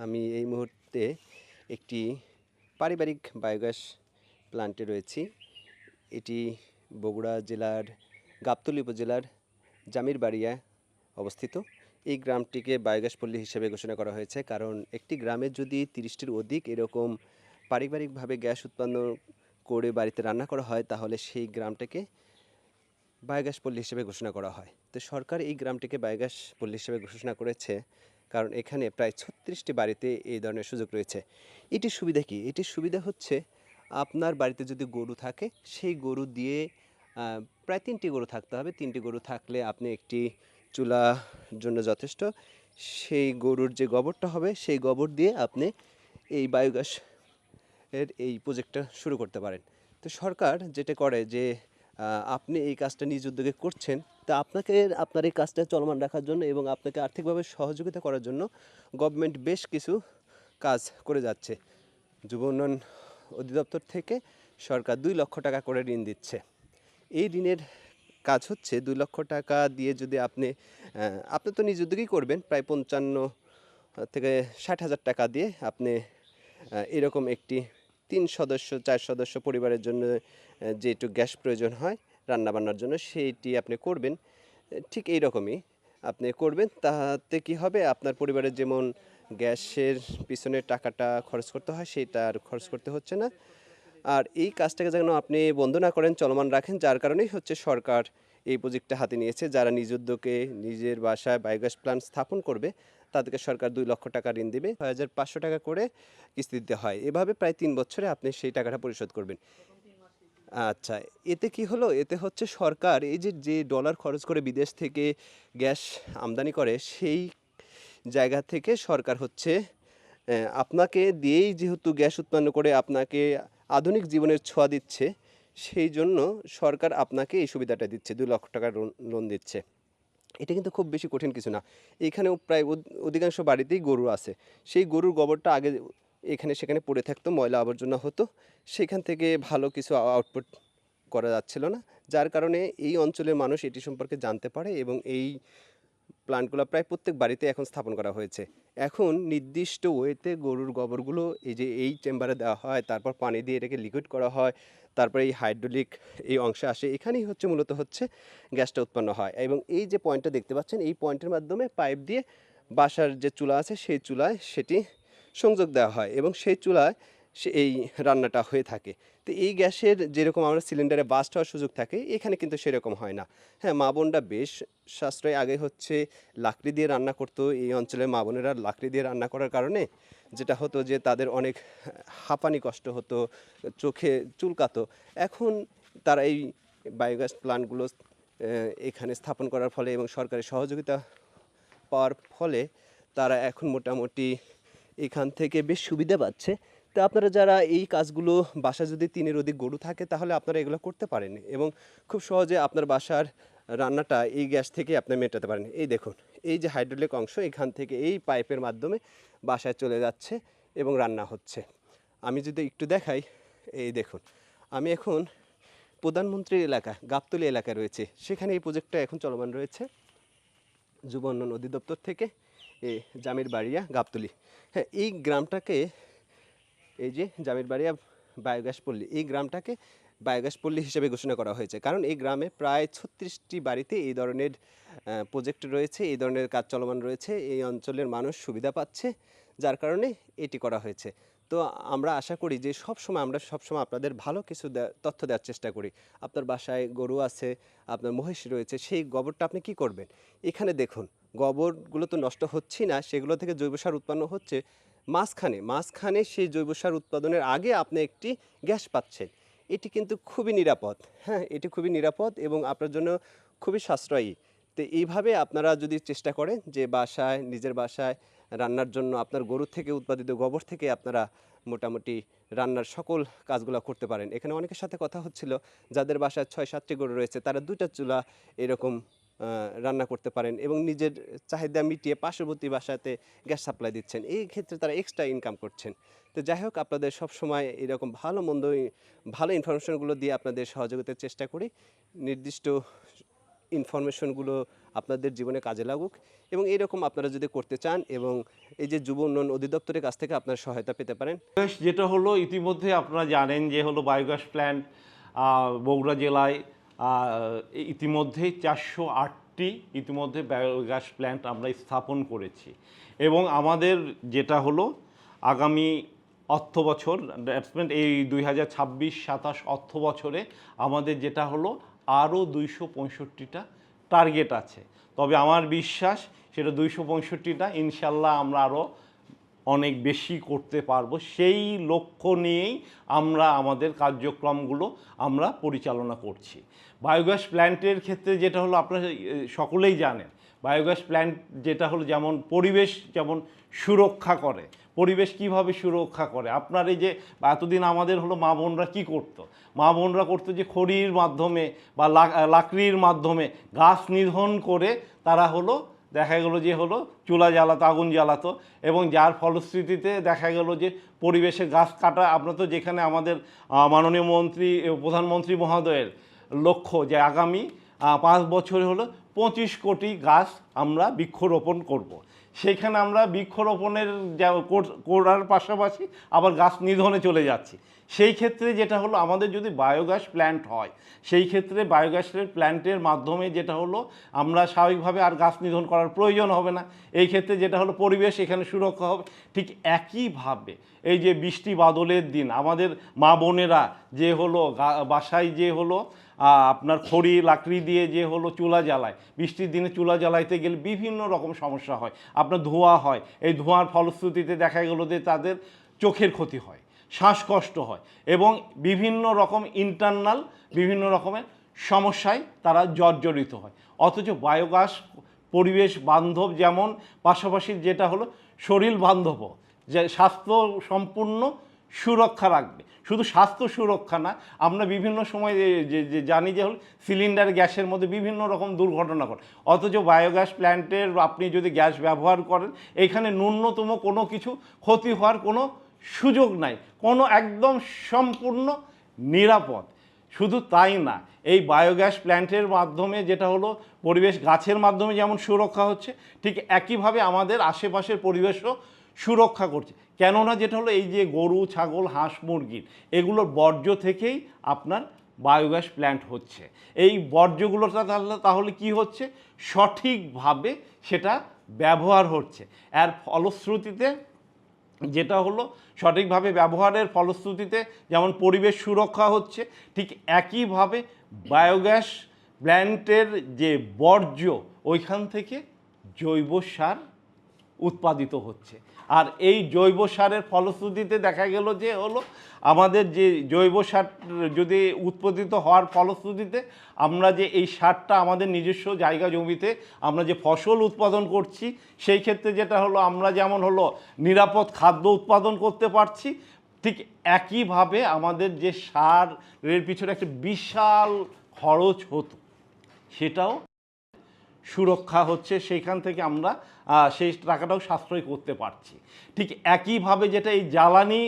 আমি এই মুহূর্তে একটি পারিবারিক বায়োগ্যাস প্ল্যান্টে রয়েছি। এটি বগুড়া জেলার গাবতলী উপজেলার জামিরবাড়িয়া অবস্থিত। এই গ্রামটিকে বায়োগ্যাস পল্লী হিসেবে ঘোষণা করা হয়েছে, কারণ একটি গ্রামে যদি 30টির অধিক এরকম পারিবারিকভাবে গ্যাস উৎপন্ন করে বাড়িতে রান্না করা হয়, তাহলে সেই গ্রামটাকে বায়োগ্যাস পল্লী হিসেবে ঘোষণা করা হয়। তো সরকার এই গ্রামটিকে বায়োগ্যাস পল্লী হিসেবে ঘোষণা করেছে, কারণ এখানে প্রায় 36টি বাড়িতে এই ধরনের সুযোগ রয়েছে। এটির সুবিধা কি? এটির সুবিধা হচ্ছে, আপনার বাড়িতে যদি গরু থাকে, সেই গরু দিয়ে প্রায় 3টি গরু থাকতে হবে। 3টি গরু থাকলে আপনি একটি চুলার জন্য যথেষ্ট। সেই গরুর যে গোবরটা হবে, সেই গোবর দিয়ে আপনি এই বায়োগ্যাস এর এই প্রজেক্টটা শুরু করতে পারেন। তো সরকার যেটা করে যে, আপনি এই কাজটা নিজ উদ্যোগে করছেন, তা আপনাকে আপনার এই কাজটা চলমান রাখার জন্য এবং আপনাকে আর্থিকভাবে সহযোগিতা করার জন্য গভর্নমেন্ট বেশ কিছু কাজ করে যাচ্ছে। যুব উন্নয়ন অধিদপ্তর থেকে সরকার 2 লক্ষ টাকা করে ঋণ দিচ্ছে। এই ঋণের কাজ হচ্ছে, 2 লক্ষ টাকা দিয়ে যদি আপনি তো নিজ উদ্যোগেই করবেন, প্রায় 55 থেকে 60,000 টাকা দিয়ে আপনি এরকম একটি 3 সদস্য 4 সদস্য পরিবারের জন্য যেটুকু গ্যাস প্রয়োজন হয় রান্নাবান্নার জন্য, সেইটি আপনি করবেন। ঠিক এই রকমই আপনি করবেন। তাতে কি হবে, আপনার পরিবারের যেমন গ্যাসের পিছনে টাকাটা খরচ করতে হয়, সেইটা আর খরচ করতে হচ্ছে না। আর এই কাজটাকে যেন আপনি বন্ধ না করেন, চলমান রাখেন, যার কারণেই হচ্ছে সরকার এই প্রজেক্টটা হাতে নিয়েছে। যারা নিজ উদ্যোগে নিজের বাসায় বায়োগ্যাস প্ল্যান্ট স্থাপন করবে, তাদেরকে সরকার 2 লক্ষ টাকা ঋণ দিবে। 6,500 টাকা করে কিস্তি দিতে হয়। এভাবে প্রায় 3 বছরে আপনি সেই টাকাটা পরিশোধ করবেন। আচ্ছা, এতে কি হলো? এতে হচ্ছে সরকার এই যে ডলার খরচ করে বিদেশ থেকে গ্যাস আমদানি করে, সেই জায়গা থেকে সরকার হচ্ছে আপনাকে দিয়েই যেহেতু গ্যাস উৎপন্ন করে আপনাকে আধুনিক জীবনের ছোঁয়া দিচ্ছে, সেই জন্য সরকার আপনাকে এই সুবিধাটা দিচ্ছে, 2 লক্ষ টাকার লোন দিচ্ছে। এটা কিন্তু খুব বেশি কঠিন কিছু না। এখানেও প্রায় অধিকাংশ বাড়িতেই গরু আছে। সেই গরুর গোবরটা আগে এখানে সেখানে পড়ে থাকতো, ময়লা আবর্জনা হতো। সেখান থেকে ভালো কিছু আউটপুট করা যাচ্ছিল না। যার কারণে এই অঞ্চলের মানুষ এটি সম্পর্কে জানতে পারে এবং এই প্ল্যান্টগুলো প্রায় প্রত্যেক বাড়িতে এখন স্থাপন করা হয়েছে। এখন নির্দিষ্ট ওয়েতে গরুর গোবরগুলো এই চেম্বারে দেওয়া হয়, তারপর পানি দিয়ে এটাকে লিকুইড করা হয়, তারপরে এই হাইড্রোলিক এই অংশে আসে। এখানেই মূলত গ্যাসটা উৎপন্ন হয়, এবং এই যে পয়েন্টটা দেখতে পাচ্ছেন, এই পয়েন্টের মাধ্যমে পাইপ দিয়ে বাসার যে চুলা আছে, সেই চুলায় সেটি সংযোগ দেওয়া হয় এবং সেই চুলায় এই রান্নাটা হয়ে থাকে। তো এই গ্যাসের যেরকম আমরা সিলিন্ডারে বাস্ট হওয়ার সুযোগ থাকে, এখানে কিন্তু সেরকম হয় না। হ্যাঁ, মা বোনরা বেশ সাশ্রয়। আগে লাকড়ি দিয়ে রান্না করতো। এই অঞ্চলের মা বোনেরা লাকড়ি দিয়ে রান্না করার কারণে যেটা হতো যে, তাদের অনেক হাঁপানি কষ্ট হতো, চোখে চুলকাতো। এখন তারা এই বায়োগ্যাস প্ল্যান্টগুলো এখানে স্থাপন করার ফলে এবং সরকারি সহযোগিতা পাওয়ার ফলে তারা এখন মোটামুটি এখান থেকে বেশ সুবিধা পাচ্ছে। তো আপনারা যারা এই কাজগুলো, বাসায় যদি 3-এর অধিক গরু থাকে, তাহলে আপনারা এগুলো করতে পারেন এবং খুব সহজে আপনার বাসার রান্নাটা এই গ্যাস থেকে আপনি মেটাতে পারেন। এই দেখুন, এই যে হাইড্রোলিক অংশ, এখান থেকে এই পাইপের মাধ্যমে বাসায় চলে যাচ্ছে এবং রান্না হচ্ছে। আমি যদি একটু দেখাই, এই দেখুন, আমি এখন প্রধানমন্ত্রীর এলাকা গাবতলী এলাকায় রয়েছে। সেখানে এই প্রজেক্টটা এখন চলমান রয়েছে যুব উন্নয়ন অধিদপ্তর থেকে, জামিরবাড়িয়া গাবতলী। হ্যাঁ, এই গ্রামটাকে, এই যে জামিরবাড়িয়া বায়োগ্যাস পল্লী, এই গ্রামটাকে বায়োগ্যাস পল্লী হিসেবে ঘোষণা করা হয়েছে, কারণ এই গ্রামে প্রায় 36টি বাড়িতে এই ধরনের প্রজেক্ট রয়েছে, এই ধরনের কাজ চলমান রয়েছে। এই অঞ্চলের মানুষ সুবিধা পাচ্ছে, যার কারণে এটি করা হয়েছে। তো আমরা আশা করি যে আমরা সবসময় আপনাদের ভালো কিছু তথ্য দেওয়ার চেষ্টা করি। আপনার বাসায় গরু আছে, আপনার মহিষ রয়েছে, সেই গোবরটা আপনি কি করবেন? এখানে দেখুন, গোবরগুলো তো নষ্ট হচ্ছেই না, সেগুলো থেকে জৈব সার উৎপন্ন হচ্ছে। মাঝখানে সেই জৈব সার উৎপাদনের আগে আপনি একটি গ্যাস পাচ্ছেন। এটি কিন্তু খুবই নিরাপদ। হ্যাঁ, এটি খুবই নিরাপদ এবং আপনার জন্য খুবই সাশ্রয়ী। তো এইভাবে আপনারা যদি চেষ্টা করেন যে, নিজের বাসায় রান্নার জন্য আপনার গরু থেকে উৎপাদিত গোবর থেকে আপনারা মোটামুটি রান্নার সকল কাজগুলো করতে পারেন। এখানে অনেকের সাথে কথা হচ্ছিল, যাদের বাসায় 6-7টি গরু রয়েছে, তারা 2টা চুলা এরকম রান্না করতে পারেন এবং নিজের চাহিদা মিটিয়ে পার্শ্ববর্তী বাসাতে গ্যাস সাপ্লাই দিচ্ছেন। এই ক্ষেত্রে তারা এক্সট্রা ইনকাম করছেন। তো যাই হোক, আপনাদের সবসময় এরকম ভালো ইনফরমেশনগুলো দিয়ে আপনাদের সহযোগিতার চেষ্টা করি। নির্দিষ্ট ইনফরমেশনগুলো আপনাদের জীবনে কাজে লাগুক এবং এইরকম আপনারা যদি করতে চান এবং এই যে যুব উন্নয়ন অধিদপ্তরের কাছ থেকে আপনারা সহায়তা পেতে পারেন। বায়োগ্যাস যেটা হলো ইতিমধ্যে আপনারা জানেন যে হলো বায়োগ্যাস প্ল্যান্ট বগুড়া জেলায় ইতিমধ্যেই 408টি ইতিমধ্যে বায়োগ্যাস প্ল্যান্ট আমরা স্থাপন করেছি এবং আমাদের যেটা হলো আগামী অর্থ বছর এই 2026-27 অর্থ বছরে আমাদের যেটা হলো আরও 265টা টার্গেট আছে। তবে আমার বিশ্বাস সেটা 265টা ইনশাল্লাহ আমরা আরও অনেক বেশি করতে পারবো। সেই লক্ষ্য নিয়েই আমরা আমাদের কার্যক্রমগুলো আমরা পরিচালনা করছি। বায়োগ্যাস প্ল্যান্টের ক্ষেত্রে যেটা হলো আপনারা সকলেই জানেন, বায়োগ্যাস প্ল্যান্ট যেটা হলো যেমন পরিবেশ যেমন সুরক্ষা করে, পরিবেশ কিভাবে সুরক্ষা করে, আপনার এই যে এতদিন আমাদের হলো মা বোনরা কী করতো, মা বোনরা করতো যে খড়ির মাধ্যমে বা লাকড়ির মাধ্যমে গাছ নিধন করে তারা হলো দেখা গেল যে হলো চুলা জ্বালাতো, আগুন জ্বালাতো এবং যার ফলশ্রুতিতে দেখা গেল যে পরিবেশে গাছ কাটা। আমরা তো যেখানে আমাদের মাননীয় মন্ত্রী প্রধানমন্ত্রী মহোদয়ের লক্ষ্য যে আগামী 5 বছরে হলো 25 কোটি গাছ আমরা বৃক্ষরোপণ করব। সেখানে আমরা বৃক্ষরোপণের করার পাশাপাশি আবার গাছ নিধনে চলে যাচ্ছি। সেই ক্ষেত্রে যেটা হলো আমাদের যদি বায়োগ্যাস প্ল্যান্ট হয়, সেই ক্ষেত্রে বায়োগ্যাসের প্ল্যান্টের মাধ্যমে যেটা হলো আমরা স্বাভাবিকভাবে আর গাছ নিধন করার প্রয়োজন হবে না। এই ক্ষেত্রে যেটা হলো পরিবেশ এখানে সুরক্ষা হবে। ঠিক একইভাবে এই যে বৃষ্টি বাদলের দিন আমাদের মা বোনেরা যে হলো বাসায় যে হলো আপনার খড়ি লাকড়ি দিয়ে যে হলো চুলা জ্বালায়, বৃষ্টির দিনে চুলা জ্বালাইতে গেলে বিভিন্ন রকম সমস্যা হয়, আপনার ধোঁয়া হয়। এই ধোঁয়ার ফলশ্রুতিতে দেখা গেলো যে তাদের চোখের ক্ষতি হয়, শ্বাসকষ্ট হয় এবং বিভিন্ন রকম ইন্টারনাল বিভিন্ন রকমের সমস্যায় তারা জর্জরিত হয়। অথচ বায়োগ্যাস পরিবেশ বান্ধব যেমন পাশাপাশি যেটা হলো শরীর বান্ধবও, যে স্বাস্থ্য সম্পূর্ণ সুরক্ষা রাখবে। শুধু স্বাস্থ্য সুরক্ষা না, আমরা বিভিন্ন সময় যে জানি যে হল সিলিন্ডার গ্যাসের মধ্যে বিভিন্ন রকম দুর্ঘটনা ঘটে। অথচ বায়োগ্যাস প্ল্যান্টের আপনি যদি গ্যাস ব্যবহার করেন এখানে ন্যূনতম কোনো কিছু ক্ষতি হওয়ার কোনো সুযোগ নাই, কোনো একদম সম্পূর্ণ নিরাপদ। শুধু তাই না, এই বায়োগ্যাস প্ল্যান্টের মাধ্যমে যেটা হলো পরিবেশ গাছের মাধ্যমে যেমন সুরক্ষা হচ্ছে, ঠিক একইভাবে আমাদের আশেপাশের পরিবেশও সুরক্ষা করছে। কেননা যেটা হলো এই যে গরু ছাগল হাঁস মুরগির এগুলোর বর্জ্য থেকেই আপনার বায়োগ্যাস প্ল্যান্ট হচ্ছে। এই বর্জ্যগুলো তাহলে কি হচ্ছে, সঠিকভাবে সেটা ব্যবহার হচ্ছে। এর ফলশ্রুতিতে যেটা হলো সঠিকভাবে ব্যবহারের ফলশ্রুতিতে যেমন পরিবেশ সুরক্ষা হচ্ছে, ঠিক একইভাবে বায়োগ্যাস প্ল্যান্টের যে বর্জ্য ওইখান থেকে জৈব সার উৎপাদিত হচ্ছে। আর এই জৈব সারের ফলশ্রুতিতে দেখা গেল যে হলো আমাদের যে জৈব সার যদি উৎপাদিত হওয়ার ফলশ্রুতিতে আমরা যে এই সারটা আমাদের নিজস্ব জায়গা জমিতে আমরা যে ফসল উৎপাদন করছি, সেই ক্ষেত্রে যেটা হলো আমরা যেমন হলো নিরাপদ খাদ্য উৎপাদন করতে পারছি, ঠিক একইভাবে আমাদের যে সারের পিছনে একটা বিশাল খরচ হতো সেটাও সুরক্ষা হচ্ছে, সেইখান থেকে আমরা সেই টাকাটাও সাশ্রয় করতে পারছি। ঠিক একইভাবে যেটা এই জ্বালানি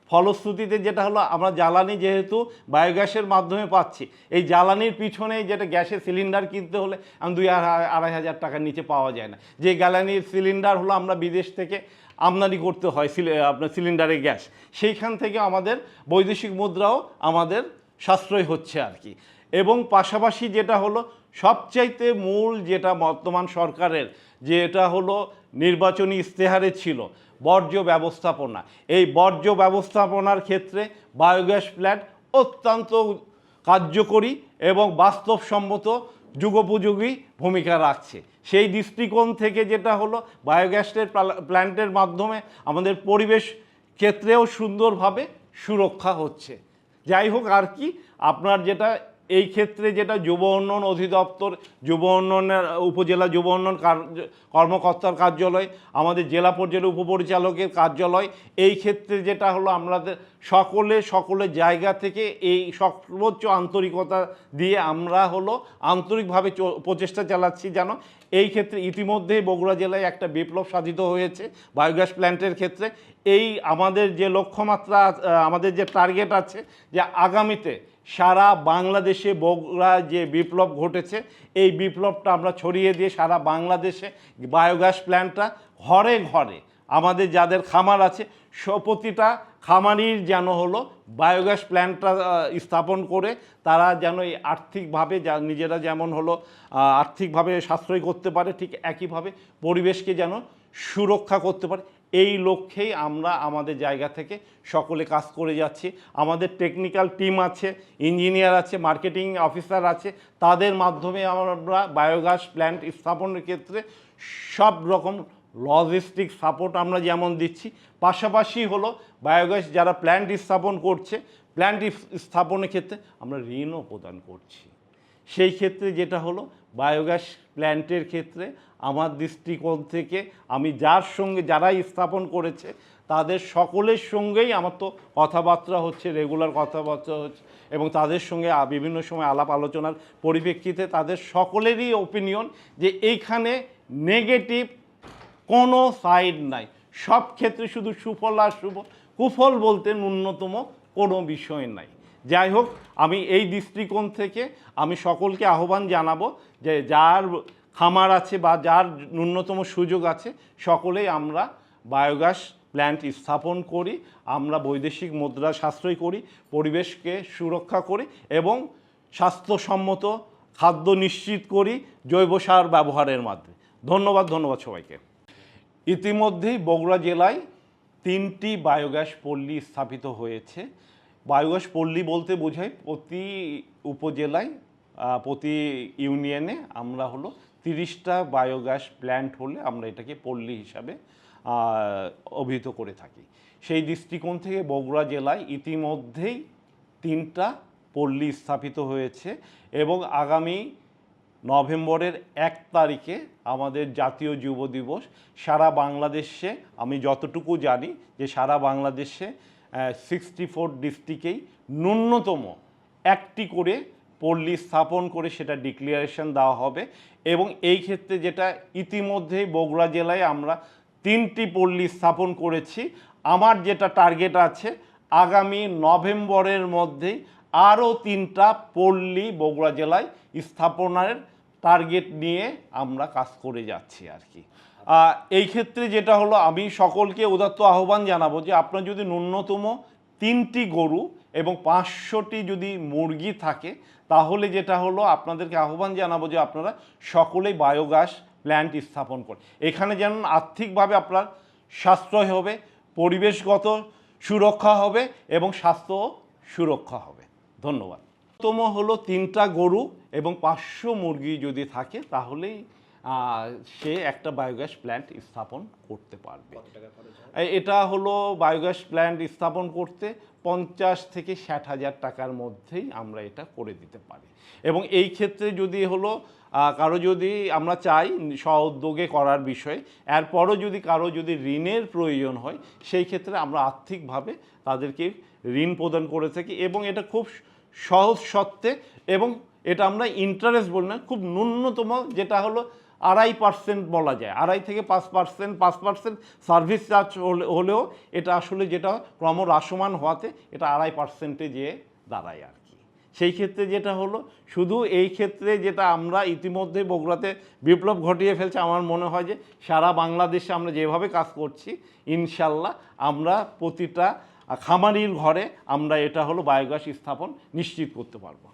ফলশ্রুতিতে যেটা হলো আমরা জ্বালানি যেহেতু বায়োগ্যাসের মাধ্যমে পাচ্ছি, এই জ্বালানির পিছনে যেটা গ্যাসের সিলিন্ডার কিনতে হলে 2-2.5 টাকার নিচে পাওয়া যায় না। যে জ্বালানির সিলিন্ডার হলো আমরা বিদেশ থেকে আমদানি করতে হয় আপনার সিলিন্ডারের গ্যাস, সেইখান থেকে আমাদের বৈদেশিক মুদ্রাও আমাদের সাশ্রয় হচ্ছে আর কি। এবং পাশাপাশি যেটা হলো সবচাইতে মূল যেটা বর্তমান সরকারের যেটা হলো নির্বাচনী ইশতেহারে ছিল বর্জ্য ব্যবস্থাপনা, এই বর্জ্য ব্যবস্থাপনার ক্ষেত্রে বায়োগ্যাস প্ল্যান্ট অত্যন্ত কার্যকরী এবং বাস্তবসম্মত যুগোপযোগী ভূমিকা রাখছে। সেই দৃষ্টিকোণ থেকে যেটা হলো বায়োগ্যাসের প্ল্যান্টের মাধ্যমে আমাদের পরিবেশ ক্ষেত্রেও সুন্দরভাবে সুরক্ষা হচ্ছে। যাই হোক আর কি, আপনার যেটা এই ক্ষেত্রে যেটা যুব উন্নয়ন অধিদপ্তর, যুব উন্নয়নের উপজেলা যুব উন্নয়ন কর্মকর্তার কার্যালয়, আমাদের জেলা পর্যায়ের উপপরিচালকের কার্যালয়, এই ক্ষেত্রে যেটা হলো আমাদের সকলের জায়গা থেকে এই সর্বোচ্চ আন্তরিকতা দিয়ে আমরা হলো আন্তরিকভাবে প্রচেষ্টা চালাচ্ছি যেন এই ক্ষেত্রে ইতিমধ্যেই বগুড়া জেলায় একটা বিপ্লব সাধিত হয়েছে বায়োগ্যাস প্ল্যান্টের ক্ষেত্রে। এই আমাদের যে লক্ষ্যমাত্রা আমাদের যে টার্গেট আছে যে আগামীতে সারা বাংলাদেশে বগুড়া যে বিপ্লব ঘটেছে, এই বিপ্লবটা আমরা ছড়িয়ে দিয়ে সারা বাংলাদেশে বায়োগ্যাস প্ল্যান্টটা ঘরে ঘরে আমাদের যাদের খামার আছে প্রতিটা খামারির যেন হলো বায়োগ্যাস প্ল্যান্টটা স্থাপন করে তারা যেন এই আর্থিকভাবে নিজেরা যেমন হলো আর্থিকভাবে সাশ্রয় করতে পারে, ঠিক একইভাবে পরিবেশকে যেন সুরক্ষা করতে পারে। এই লক্ষ্যেই আমরা আমাদের জায়গা থেকে সকলে কাজ করে যাচ্ছি। আমাদের টেকনিক্যাল টিম আছে, ইঞ্জিনিয়ার আছে, মার্কেটিং অফিসার আছে, তাদের মাধ্যমে আমরা বায়োগ্যাস প্ল্যান্ট স্থাপনের ক্ষেত্রে সব রকম লজিস্টিক সাপোর্ট আমরা যেমন দিচ্ছি, পাশাপাশি হলো বায়োগ্যাস যারা প্ল্যান্ট স্থাপন করছে, প্ল্যান্ট স্থাপনের ক্ষেত্রে আমরা ঋণও প্রদান করছি। সেই ক্ষেত্রে যেটা হলো বায়োগ্যাস প্ল্যান্টের ক্ষেত্রে আমার দৃষ্টিকোণ থেকে আমি যারাই স্থাপন করেছে তাদের সকলের সঙ্গেই আমার তো কথাবার্তা হচ্ছে, রেগুলার কথাবার্তা হচ্ছে, এবং তাদের সঙ্গে বিভিন্ন সময় আলাপ আলোচনার পরিপ্রেক্ষিতে তাদের সকলেরই ওপিনিয়ন যে এইখানে নেগেটিভ কোনো সাইড নাই, সব ক্ষেত্রে শুধু সুফল আর কুফল বলতে ন্যূনতম কোনো বিষয় নাই। যাই হোক, আমি এই দৃষ্টিকোণ থেকে আমি সকলকে আহ্বান জানাবো যে যার খামার আছে বা যার ন্যূনতম সুযোগ আছে সকলেই আমরা বায়োগ্যাস প্ল্যান্ট স্থাপন করি, আমরা বৈদেশিক মুদ্রা সাশ্রয় করি, পরিবেশকে সুরক্ষা করি এবং স্বাস্থ্যসম্মত খাদ্য নিশ্চিত করি জৈব সার ব্যবহারের মাধ্যমে। ধন্যবাদ সবাইকে। ইতিমধ্যেই বগুড়া জেলায় 3টি বায়োগ্যাস পল্লী স্থাপিত হয়েছে। বায়োগ্যাস পল্লী বলতে বোঝায় প্রতি উপজেলায় প্রতি ইউনিয়নে আমরা হলো 30টা বায়োগ্যাস প্ল্যান্ট হলে আমরা এটাকে পল্লী হিসাবে অভিহিত করে থাকি। সেই দৃষ্টিকোণ থেকে বগুড়া জেলায় ইতিমধ্যেই 3টা পল্লী স্থাপিত হয়েছে এবং আগামী নভেম্বরের 1 তারিখে আমাদের জাতীয় যুব দিবস। সারা বাংলাদেশে আমি যতটুকু জানি যে সারা বাংলাদেশে 64 ডিস্ট্রিক্টেই ন্যূনতম 1টি করে পল্লী স্থাপন করে সেটা ডিক্লারেশন দেওয়া হবে এবং এই ক্ষেত্রে যেটা ইতিমধ্যেই বগুড়া জেলায় আমরা 3টি পল্লী স্থাপন করেছি। আমার যেটা টার্গেট আছে আগামী নভেম্বরের মধ্যেই আরও 3টা পল্লী বগুড়া জেলায় স্থাপনের টার্গেট নিয়ে আমরা কাজ করে যাচ্ছি আর কি। এই ক্ষেত্রে যেটা হলো আমি সকলকে উদাত্ত আহ্বান জানাবো যে আপনার যদি ন্যূনতম 3টি গরু এবং 500টি যদি মুরগি থাকে তাহলে যেটা হলো আপনাদেরকে আহ্বান জানাবো যে আপনারা সকলেই বায়োগ্যাস প্ল্যান্ট স্থাপন করেন। এখানে যেন আর্থিকভাবে আপনার সাশ্রয় হবে, পরিবেশগত সুরক্ষা হবে এবং স্বাস্থ্য সুরক্ষা হবে। ধন্যবাদ। প্রথম হলো 3টা গরু এবং 500 মুরগি যদি থাকে তাহলেই সে একটা বায়োগ্যাস প্ল্যান্ট স্থাপন করতে পারবে। এটা হলো বায়োগ্যাস প্ল্যান্ট স্থাপন করতে 50 থেকে 60,000 টাকার মধ্যেই আমরা এটা করে দিতে পারি। এবং এই ক্ষেত্রে যদি হলো কারো যদি আমরা চাই স্ব-উদ্যোগে করার বিষয়ে, এরপরও যদি কারো যদি ঋণের প্রয়োজন হয় সেই ক্ষেত্রে আমরা আর্থিকভাবে তাদেরকে ঋণ প্রদান করে থাকি এবং এটা খুব সহজ শর্তে এবং এটা আমরা ইন্টারেস্ট বলি না, খুব ন্যূনতম যেটা হলো 2.5% বলা যায়, 2.5 থেকে 5% সার্ভিস চার্জ হলেও এটা আসলে যেটা ক্রমহ্রাসমান হওয়াতে এটা 2.5% যেয়ে দাঁড়ায় আর কি। সেই ক্ষেত্রে যেটা হলো শুধু এই ক্ষেত্রে যেটা আমরা ইতিমধ্যে বগুড়াতে বিপ্লব ঘটিয়ে ফেলছে, আমার মনে হয় যে সারা বাংলাদেশে আমরা যেভাবে কাজ করছি ইনশাল্লাহ আমরা প্রতিটা খামারির ঘরে আমরা এটা হলো বায়োগ্যাস স্থাপন নিশ্চিত করতে পারবো।